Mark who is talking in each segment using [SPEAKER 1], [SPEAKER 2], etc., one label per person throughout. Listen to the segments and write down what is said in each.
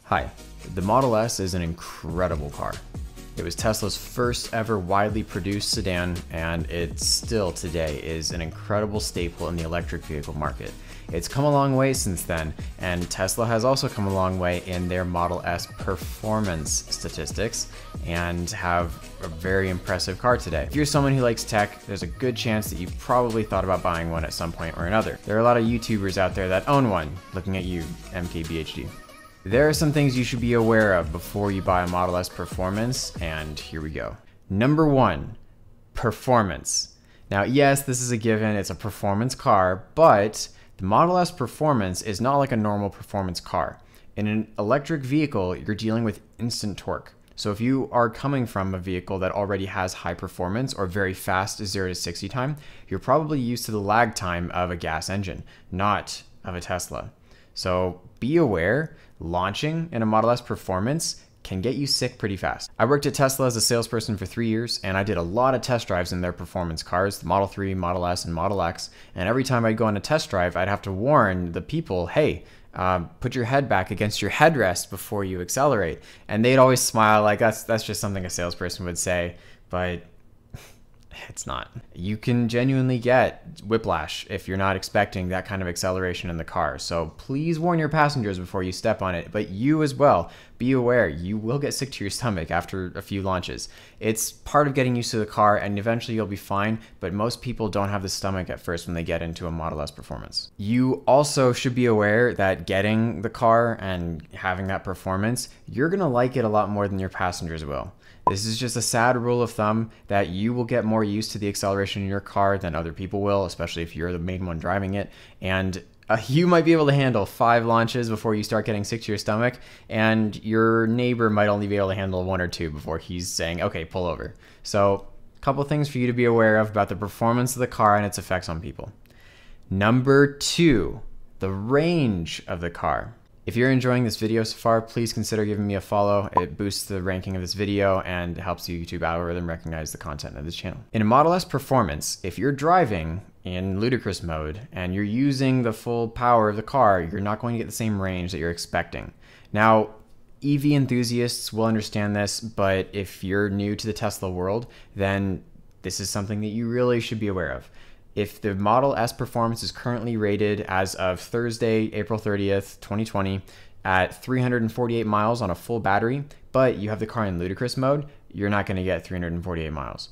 [SPEAKER 1] Hi, the Model S is an incredible car. It was Tesla's first ever widely produced sedan, and it still today is an incredible staple in the electric vehicle market. It's come a long way since then, and Tesla has also come a long way in their Model S performance statistics and have a very impressive car today. If you're someone who likes tech, there's a good chance that you've probably thought about buying one at some point or another. There are a lot of YouTubers out there that own one, looking at you, MKBHD. There are some things you should be aware of before you buy a Model S Performance, and here we go. Number one, performance. Now, yes, this is a given, it's a performance car, but the Model S Performance is not like a normal performance car. In an electric vehicle, you're dealing with instant torque. So if you are coming from a vehicle that already has high performance or very fast 0 to 60 time, you're probably used to the lag time of a gas engine, not of a Tesla. So be aware, launching in a Model S Performance can get you sick pretty fast. I worked at Tesla as a salesperson for 3 years, and I did a lot of test drives in their performance cars, the Model 3, Model S, and Model X. And every time I'd go on a test drive, I'd have to warn the people, hey, put your head back against your headrest before you accelerate. And they'd always smile like that's just something a salesperson would say, but it's not. You can genuinely get whiplash if you're not expecting that kind of acceleration in the car. So please warn your passengers before you step on it, but you as well. Be aware, you will get sick to your stomach after a few launches. It's part of getting used to the car, and eventually you'll be fine, but most people don't have the stomach at first when they get into a Model S Performance. You also should be aware that getting the car and having that performance, you're gonna like it a lot more than your passengers will. This is just a sad rule of thumb that you will get more used to the acceleration in your car than other people will, especially if you're the main one driving it. And you might be able to handle 5 launches before you start getting sick to your stomach, and your neighbor might only be able to handle 1 or 2 before he's saying, okay, pull over. So a couple things for you to be aware of about the performance of the car and its effects on people. Number 2, the range of the car. If you're enjoying this video so far, please consider giving me a follow. It boosts the ranking of this video and helps the YouTube algorithm recognize the content of this channel. In a Model S Performance, if you're driving in ludicrous mode and you're using the full power of the car, you're not going to get the same range that you're expecting. Now, EV enthusiasts will understand this, but if you're new to the Tesla world, then this is something that you really should be aware of. If the Model S Performance is currently rated as of Thursday, April 30th, 2020 at 348 miles on a full battery, but you have the car in ludicrous mode, you're not going to get 348 miles.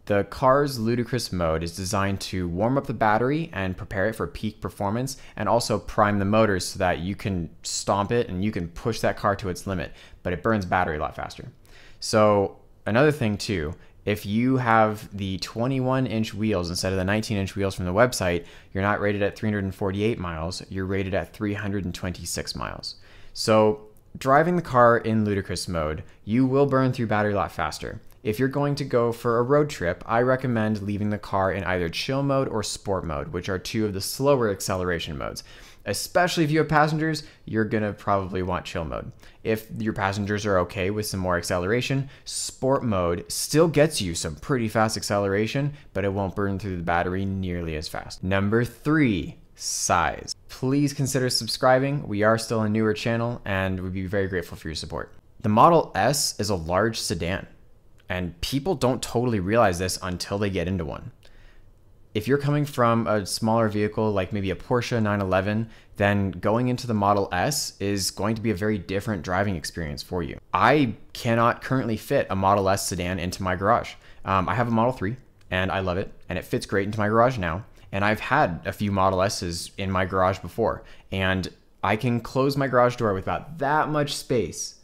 [SPEAKER 1] The car's ludicrous mode is designed to warm up the battery and prepare it for peak performance, and also prime the motors so that you can stomp it and you can push that car to its limit, but it burns battery a lot faster. So another thing too, if you have the 21-inch wheels instead of the 19-inch wheels from the website, you're not rated at 348 miles, you're rated at 326 miles. So driving the car in ludicrous mode, you will burn through battery a lot faster. If you're going to go for a road trip, I recommend leaving the car in either chill mode or sport mode, which are 2 of the slower acceleration modes. Especially if you have passengers, you're gonna probably want chill mode. If your passengers are okay with some more acceleration, sport mode still gets you some pretty fast acceleration, but it won't burn through the battery nearly as fast. Number 3, size. Please consider subscribing. We are still a newer channel and we'd be very grateful for your support. The Model S is a large sedan, and people don't totally realize this until they get into one. If you're coming from a smaller vehicle like maybe a Porsche 911, then going into the Model S is going to be a very different driving experience for you. I cannot currently fit a Model S sedan into my garage. I have a Model 3 and I love it, and it fits great into my garage now. And I've had a few Model S's in my garage before, and I can close my garage door with about that much space.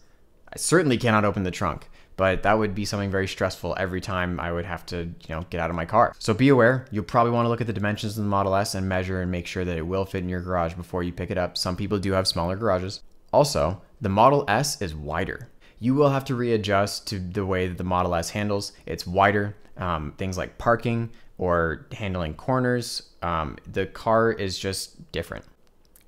[SPEAKER 1] I certainly cannot open the trunk, but that would be something very stressful every time I would have to, get out of my car. So be aware, you'll probably want to look at the dimensions of the Model S and measure and make sure that it will fit in your garage before you pick it up. Some people do have smaller garages. Also, the Model S is wider. You will have to readjust to the way that the Model S handles. It's wider, things like parking or handling corners. The car is just different.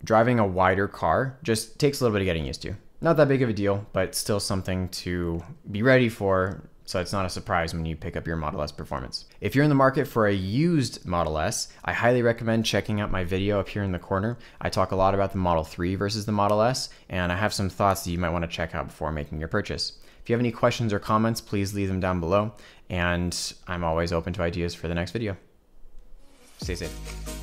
[SPEAKER 1] Driving a wider car just takes a little bit of getting used to. Not that big of a deal, but still something to be ready for so it's not a surprise when you pick up your Model S Performance. If you're in the market for a used Model S, I highly recommend checking out my video up here in the corner. I talk a lot about the Model 3 versus the Model S, and I have some thoughts that you might want to check out before making your purchase. If you have any questions or comments, please leave them down below, and I'm always open to ideas for the next video. Stay safe.